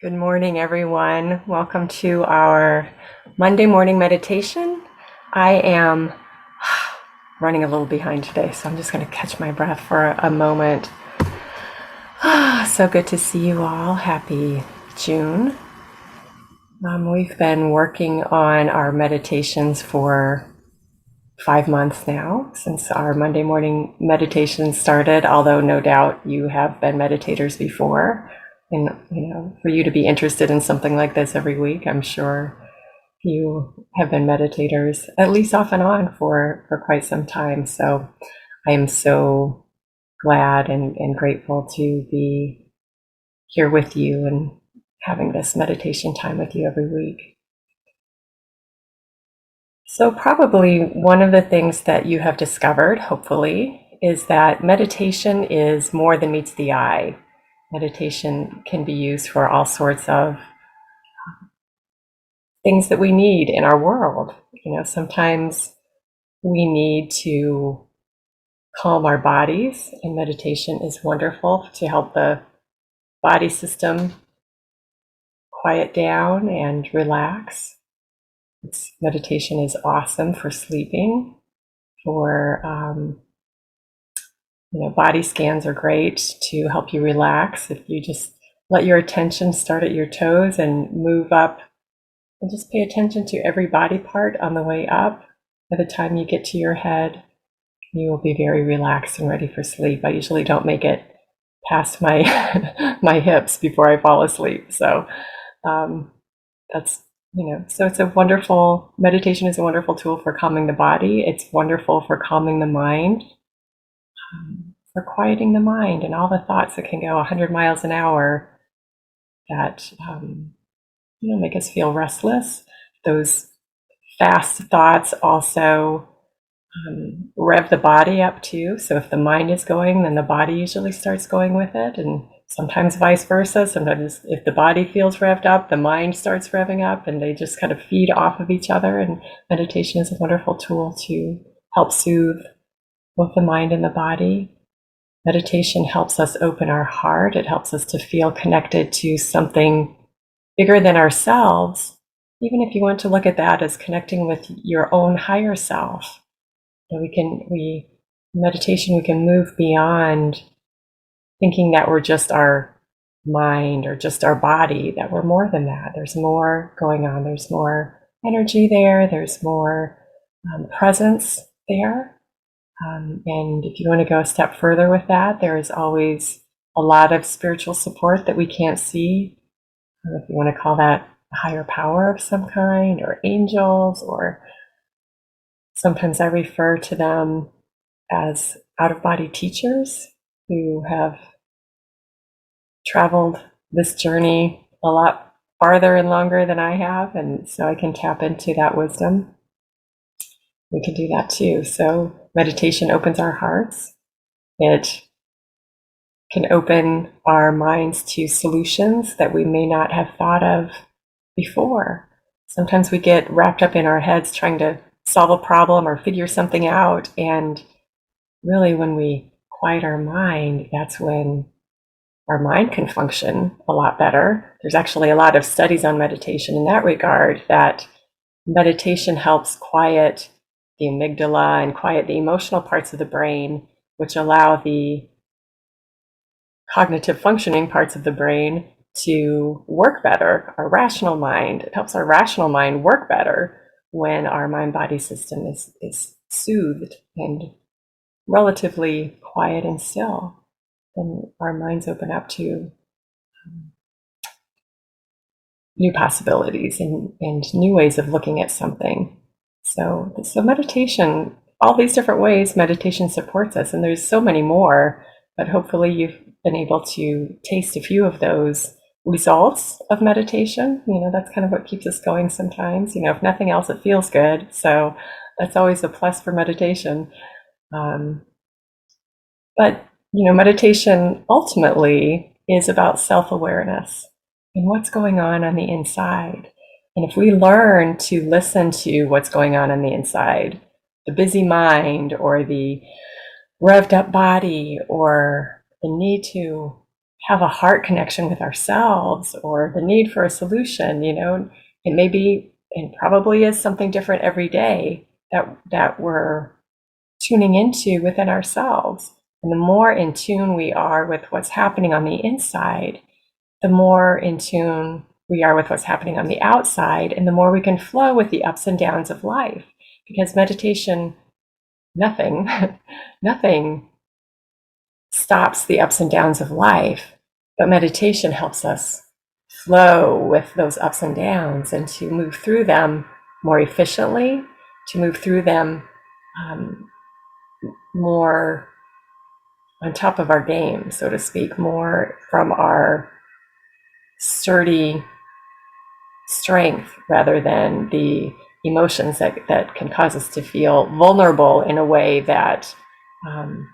Good morning, everyone. Welcome to our Monday morning meditation. I am running a little behind today, so I'm just going to catch my breath for a moment. So good to see you all. Happy June. We've been working on our meditations for 5 months now, since our Monday morning meditation started, although no doubt you have been meditators before. And, for you to be interested in something like this every week, I'm sure you have been meditators, at least off and on, for quite some time. So I am so glad and grateful to be here with you and having this meditation time with you every week. So probably one of the things that you have discovered, hopefully, is that meditation is more than meets the eye. Meditation can be used for all sorts of things that we need in our world. Sometimes we need to calm our bodies, and meditation is wonderful to help the body system quiet down and relax. Meditation is awesome for sleeping, for body scans are great to help you relax. If you just let your attention start at your toes and move up and just pay attention to every body part on the way up. By the time you get to your head, you will be very relaxed and ready for sleep. I usually don't make it past my my hips before I fall asleep. So that's so it's a wonderful meditation is a wonderful tool for calming the body. It's wonderful for calming the mind, for quieting the mind and all the thoughts that can go 100 miles an hour that make us feel restless. Those fast thoughts also rev the body up too. So if the mind is going, then the body usually starts going with it, and sometimes vice versa. Sometimes if the body feels revved up, the mind starts revving up, and they just kind of feed off of each other. And meditation is a wonderful tool to help soothe both the mind and the body. Meditation helps us open our heart. It helps us to feel connected to something bigger than ourselves, even if you want to look at that as connecting with your own higher self. Meditation, we can move beyond thinking that we're just our mind or just our body, that we're more than that. There's more going on. There's more energy there. There's more presence there. And if you want to go a step further with that, there is always a lot of spiritual support that we can't see. If you want to call that a higher power of some kind, or angels, or sometimes I refer to them as out-of-body teachers who have traveled this journey a lot farther and longer than I have, and so I can tap into that wisdom. We can do that too. So meditation opens our hearts. It can open our minds to solutions that we may not have thought of before. Sometimes we get wrapped up in our heads trying to solve a problem or figure something out, and really when we quiet our mind, that's when our mind can function a lot better. There's actually a lot of studies on meditation in that regard, that meditation helps quiet the amygdala and quiet the emotional parts of the brain, which allow the cognitive functioning parts of the brain to work better. Our rational mind, it helps our rational mind work better when our mind-body system is soothed and relatively quiet and still. Then our minds open up to new possibilities and new ways of looking at something. So meditation, all these different ways meditation supports us, and there's so many more, but hopefully you've been able to taste a few of those results of meditation. That's kind of what keeps us going sometimes. If nothing else, it feels good. So that's always a plus for meditation. But meditation ultimately is about self-awareness and what's going on the inside. And if we learn to listen to what's going on the inside, the busy mind or the revved up body or the need to have a heart connection with ourselves or the need for a solution. It may be and probably is something different every day that we're tuning into within ourselves. And the more in tune we are with what's happening on the inside, the more in tune we are with what's happening on the outside, and the more we can flow with the ups and downs of life. Because meditation, nothing, nothing stops the ups and downs of life, but meditation helps us flow with those ups and downs and to move through them more efficiently, to move through them more on top of our game, so to speak, more from our sturdy strength rather than the emotions that can cause us to feel vulnerable in a way that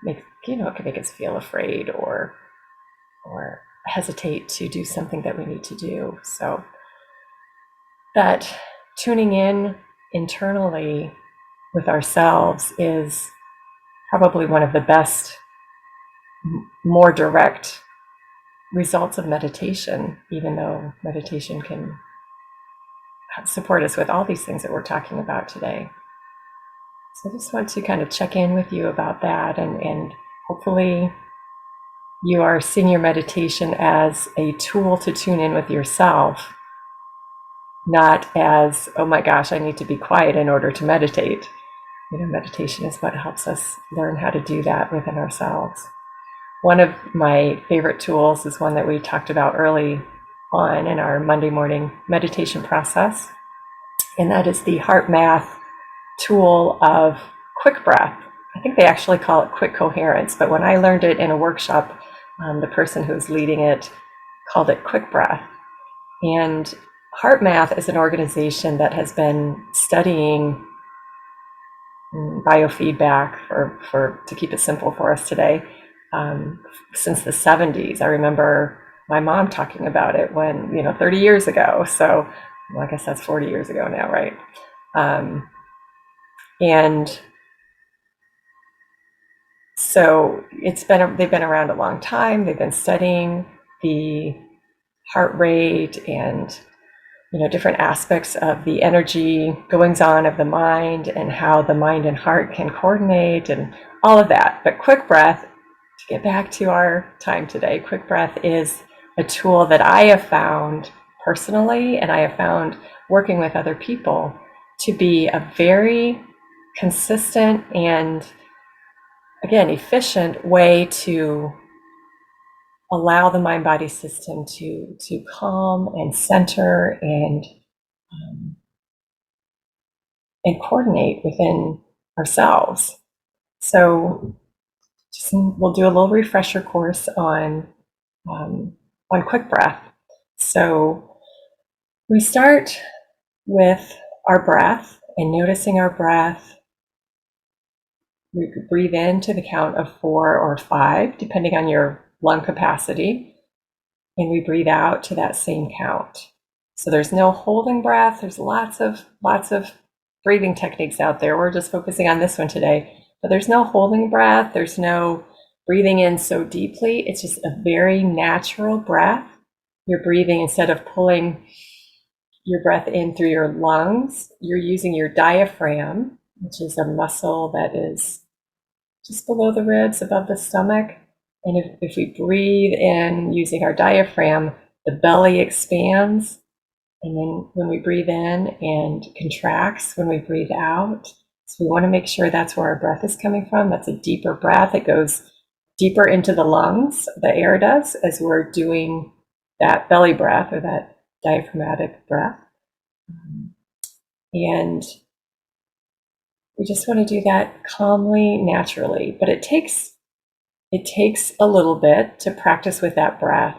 it can make us feel afraid or hesitate to do something that we need to do. So that tuning in internally with ourselves is probably one of the best, more direct results of meditation, even though meditation can support us with all these things that we're talking about today. So I just want to kind of check in with you about that, and hopefully you are seeing your meditation as a tool to tune in with yourself, not as, oh my gosh, I need to be quiet in order to meditate. Meditation is what helps us learn how to do that within ourselves. One of my favorite tools is one that we talked about early on in our Monday morning meditation process, and that is the heart math tool of quick breath. I think they actually call it quick coherence, but when I learned it in a workshop, the person who's leading it called it quick breath. And Heart Math is an organization that has been studying biofeedback, to keep it simple for us today, since the 70s. I remember my mom talking about it when, 30 years ago. So I guess that's 40 years ago now, right? And so they've been around a long time. They've been studying the heart rate and different aspects of the energy goings on of the mind and how the mind and heart can coordinate and all of that. But quick breath, to get back to our time today, quick breath is a tool that I have found personally, and I have found working with other people, to be a very consistent and, again, efficient way to allow the mind-body system to calm and center and coordinate within ourselves. So we'll do a little refresher course on quick breath. So we start with our breath and noticing our breath. We could breathe in to the count of 4 or 5, depending on your lung capacity, and we breathe out to that same count. So there's no holding breath. There's lots of breathing techniques out there. We're just focusing on this one today, but there's no holding breath. There's no breathing in so deeply. It's just a very natural breath. You're breathing, instead of pulling your breath in through your lungs, you're using your diaphragm, which is a muscle that is just below the ribs, above the stomach. And if we breathe in using our diaphragm, the belly expands. And then when we breathe in, and contracts when we breathe out. So we want to make sure that's where our breath is coming from. That's a deeper breath. It goes deeper into the lungs, the air does, as we're doing that belly breath or that diaphragmatic breath. And we just want to do that calmly, naturally. But it takes a little bit to practice with that breath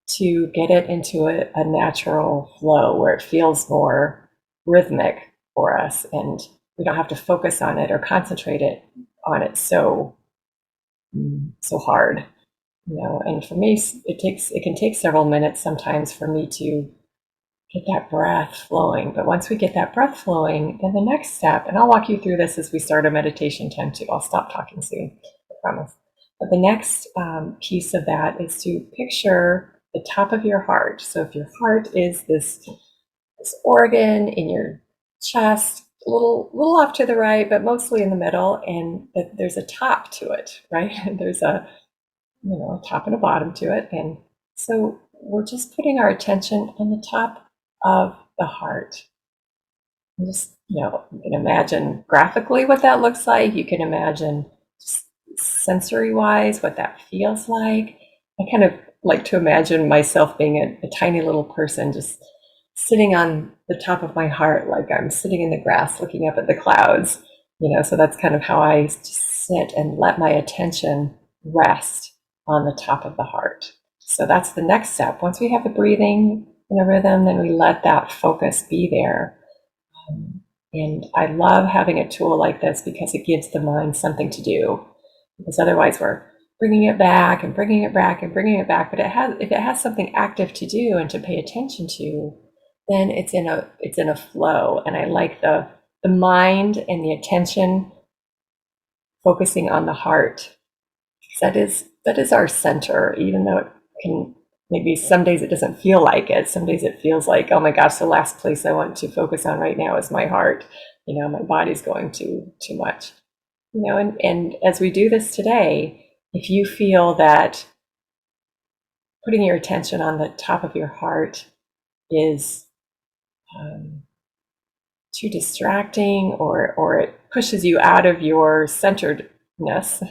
to get it into a natural flow where it feels more rhythmic for us, and we don't have to focus on it or concentrate on it so hard. And for me, it can take several minutes sometimes for me to get that breath flowing. But once we get that breath flowing, then the next step, and I'll walk you through this as we start our meditation time too. I'll stop talking soon, I promise. But the next piece of that is to picture the top of your heart. So if your heart is this organ in your chest, a little off to the right, but mostly in the middle, and there's a top to it, right? There's a a top and a bottom to it, and so we're just putting our attention on the top of the heart. And just you can imagine graphically what that looks like. You can imagine sensory wise what that feels like. I kind of like to imagine myself being a tiny little person just sitting on the top of my heart, like I'm sitting in the grass looking up at the clouds. So that's kind of how I just sit and let my attention rest on the top of the heart. So that's the next step. Once we have the breathing in a rhythm, then we let that focus be there. And I love having a tool like this because it gives the mind something to do. Because otherwise we're bringing it back and bringing it back and bringing it back. But if it has something active to do and to pay attention to, then it's in a flow. And I like the mind and the attention focusing on the heart. That is our center, even though it can maybe some days it doesn't feel like it. Some days it feels like, oh my gosh, the last place I want to focus on right now is my heart. My body's going too much. And as we do this today, if you feel that putting your attention on the top of your heart is too distracting, or it pushes you out of your centeredness,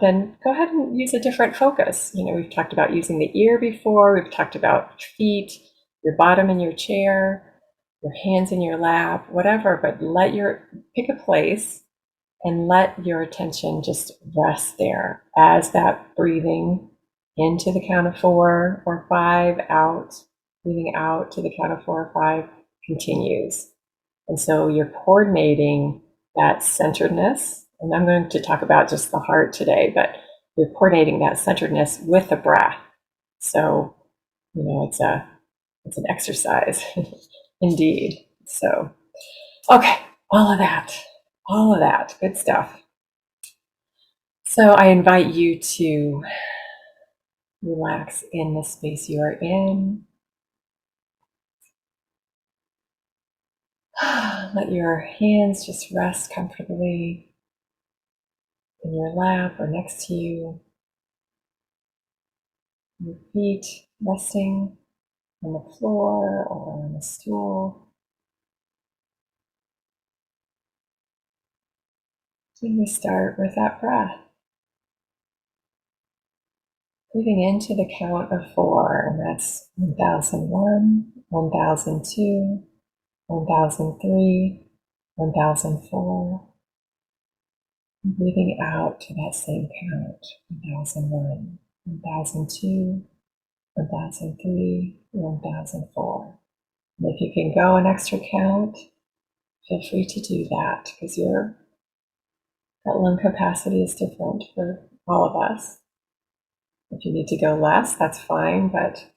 then go ahead and use a different focus. We've talked about using the ear before. We've talked about feet, your bottom in your chair, your hands in your lap, whatever. But pick a place and let your attention just rest there as that breathing into the count of 4 or 5 out, breathing out to the count of 4 or 5 continues. And so you're coordinating that centeredness. And I'm going to talk about just the heart today, but you're coordinating that centeredness with the breath. So, it's an exercise indeed. So, okay, all of that, good stuff. So I invite you to relax in the space you are in. Let your hands just rest comfortably in your lap or next to you. Your feet resting on the floor or on a stool. And we start with that breath. Breathing into the count of 4, and that's 1001, 1002, 1003, 1004. And breathing out to that same count, 1001, 1002, 1003, 1004. And if you can go an extra count, feel free to do that, because that lung capacity is different for all of us. If you need to go less, that's fine, but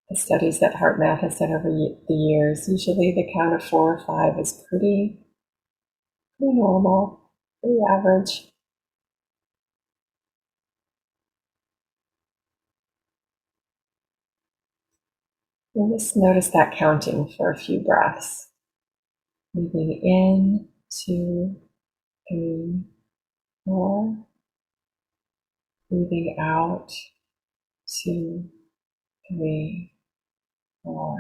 the studies that HeartMath has done over the years, usually the count of 4 or 5 is pretty normal, pretty average. And just notice that counting for a few breaths. Breathing in, 2, 3, 4. Breathing out, 2, 3, 4.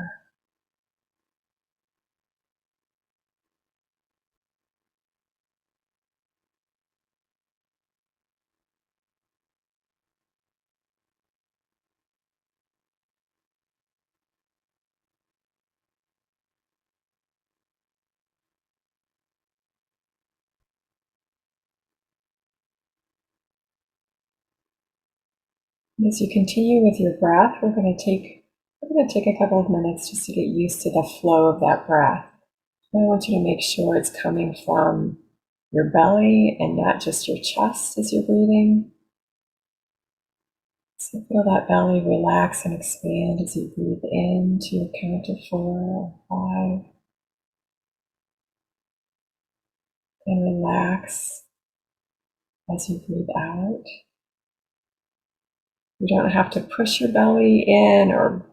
As you continue with your breath, we're going to take a couple of minutes just to get used to the flow of that breath. I want you to make sure it's coming from your belly and not just your chest as you're breathing. So feel that belly relax and expand as you breathe in to your count of 4 or 5. And relax As you breathe out, you don't have to push your belly in or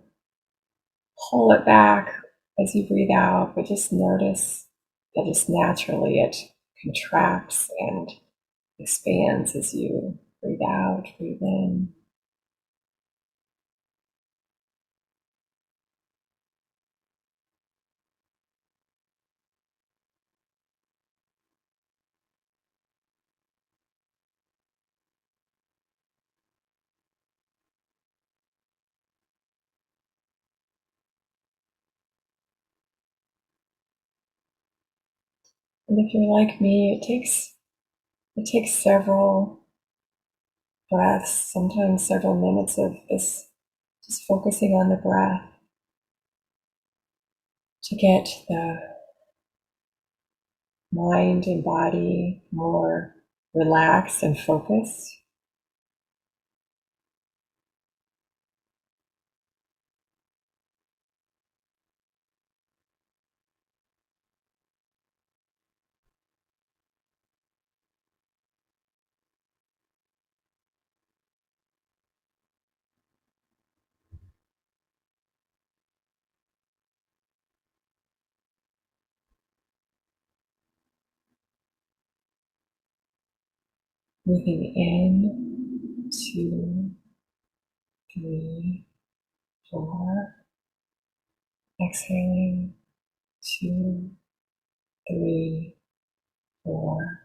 pull it back as you breathe out, but just notice that just naturally it contracts and expands as you breathe out, breathe in. And if you're like me, it takes several breaths, sometimes several minutes of this, just focusing on the breath to get the mind and body more relaxed and focused. Breathing in, 2, 3, 4. Exhaling, 2, 3, 4.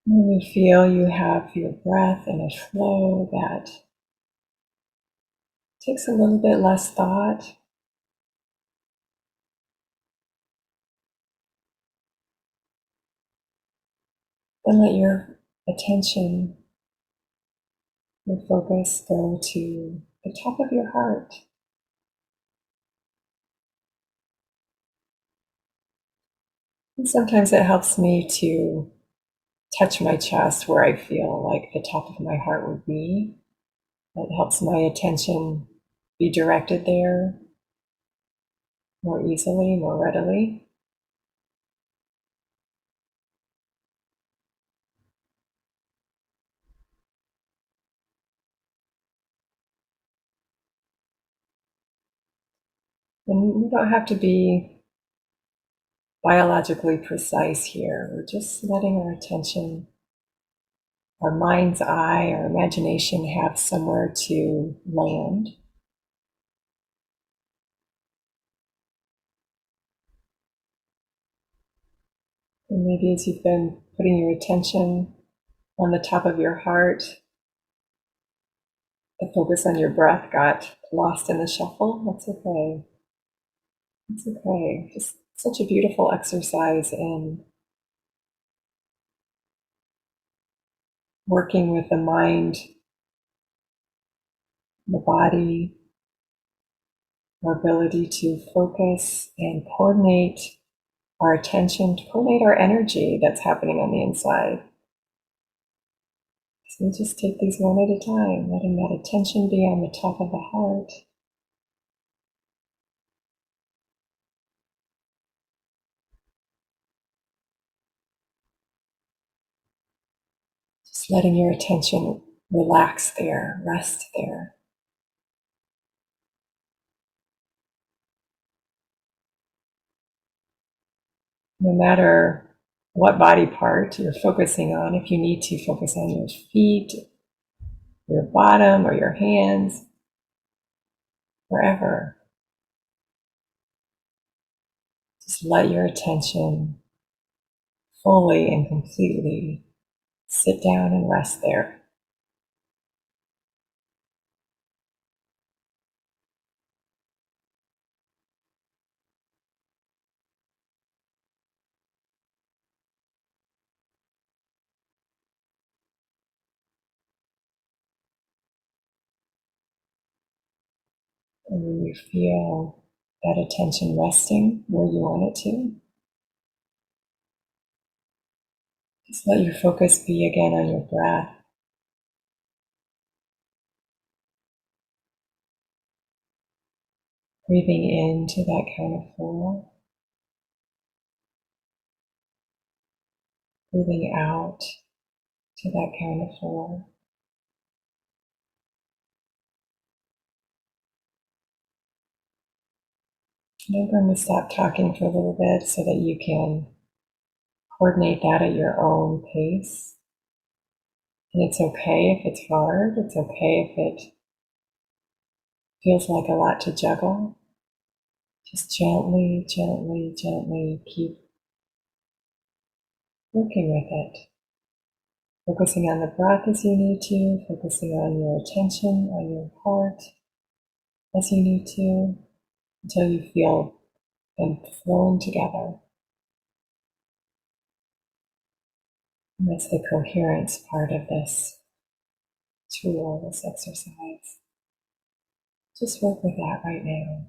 When you feel you have your breath in a flow that takes a little bit less thought, then let your attention, your focus go to the top of your heart. And sometimes it helps me to touch my chest where I feel like the top of my heart would be. It helps my attention be directed there more easily, more readily. And we don't have to be biologically precise here. We're just letting our attention, our mind's eye, our imagination have somewhere to land. And maybe as you've been putting your attention on the top of your heart, the focus on your breath got lost in the shuffle. That's okay. It's okay. Just such a beautiful exercise in working with the mind, the body, our ability to focus and coordinate our attention, to coordinate our energy that's happening on the inside. So we just take these one at a time, letting that attention be on the top of the heart. Just letting your attention relax there, rest there. No matter what body part you're focusing on, if you need to focus on your feet, your bottom, or your hands, wherever, just let your attention fully and completely sit down and rest there. And when you feel that attention resting where you want it to, just let your focus be again on your breath. Breathing into that count of 4, breathing out to that count of 4. And I'm going to stop talking for a little bit so that you can coordinate that at your own pace. And it's okay if it's hard. It's okay if it feels like a lot to juggle. Just gently, gently, gently keep working with it. Focusing on the breath as you need to, focusing on your attention, on your heart as you need to, until you feel them flowing together. And that's the coherence part of this tool, this exercise. Just work with that right now.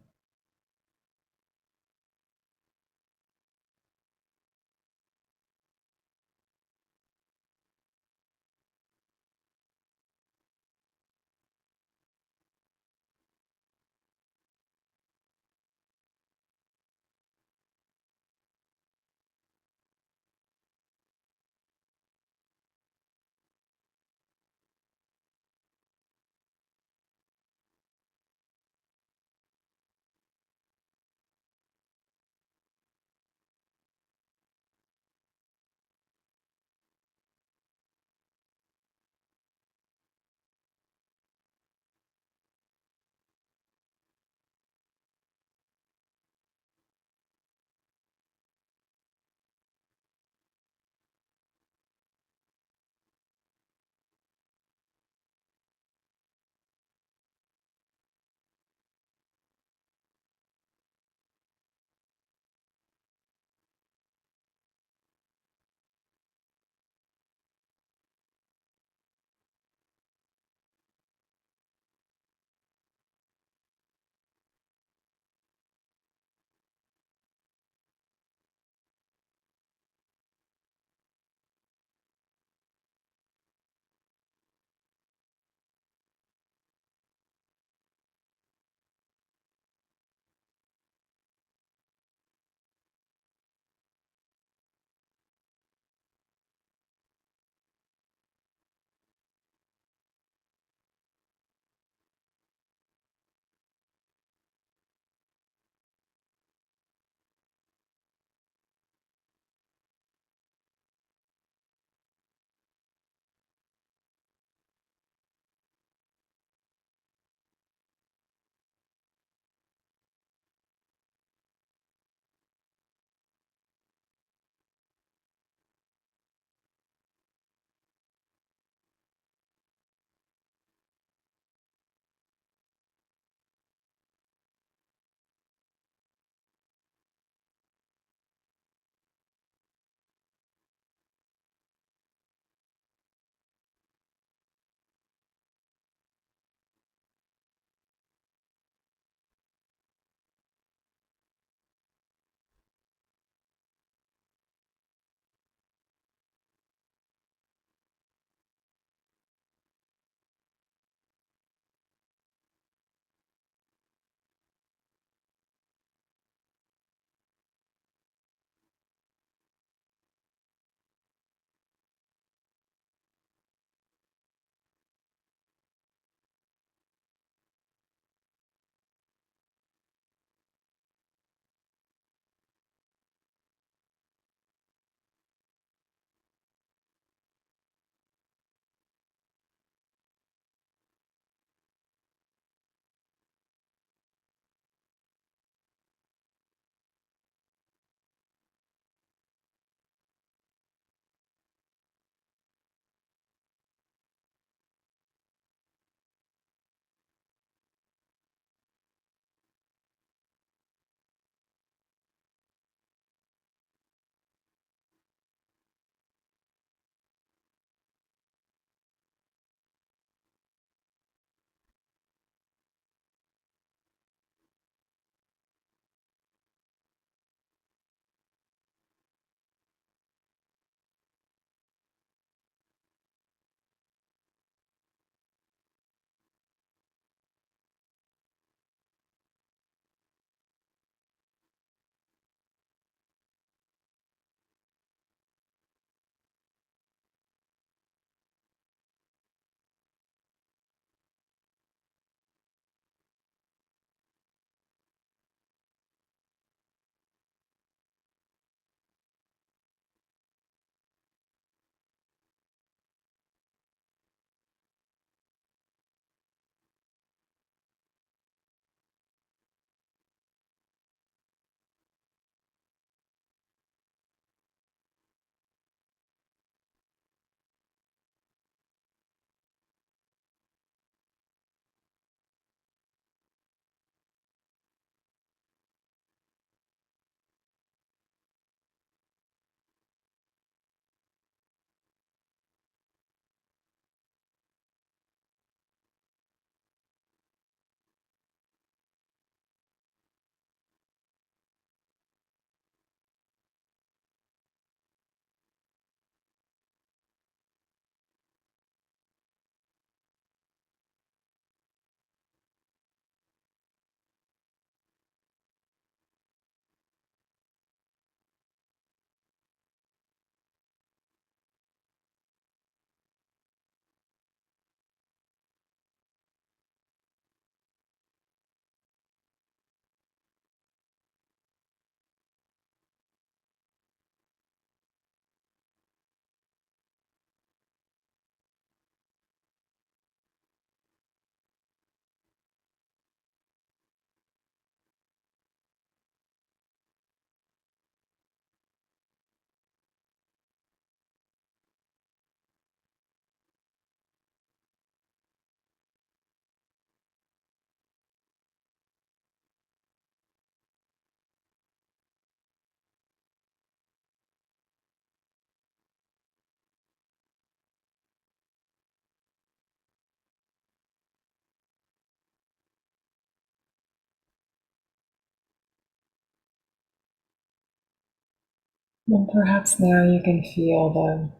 And perhaps now you can feel the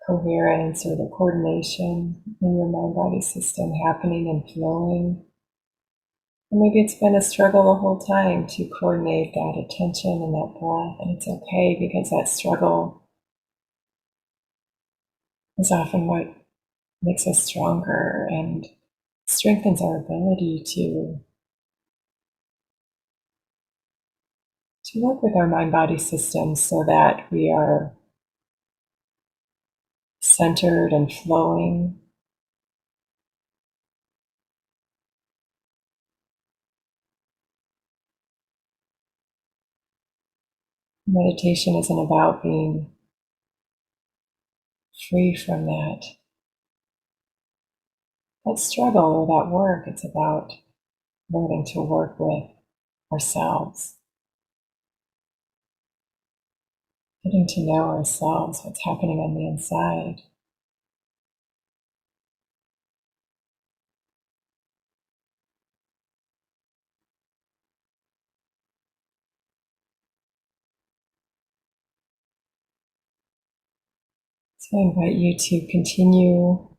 coherence or the coordination in your mind-body system happening and flowing. Or maybe it's been a struggle the whole time to coordinate that attention and that breath, and it's okay because that struggle is often what makes us stronger and strengthens our ability to work with our mind-body system so that we are centered and flowing. Meditation isn't about being free from that struggle or that work. It's about learning to work with ourselves, getting to know ourselves, what's happening on the inside. So I invite you to continue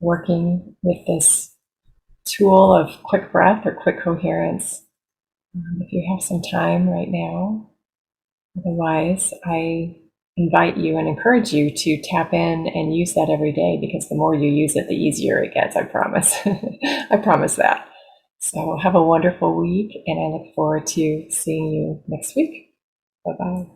working with this tool of quick breath or quick coherence if you have some time right now. Otherwise, I invite you and encourage you to tap in and use that every day, because the more you use it, the easier it gets, I promise. I promise that. So have a wonderful week, and I look forward to seeing you next week. Bye-bye.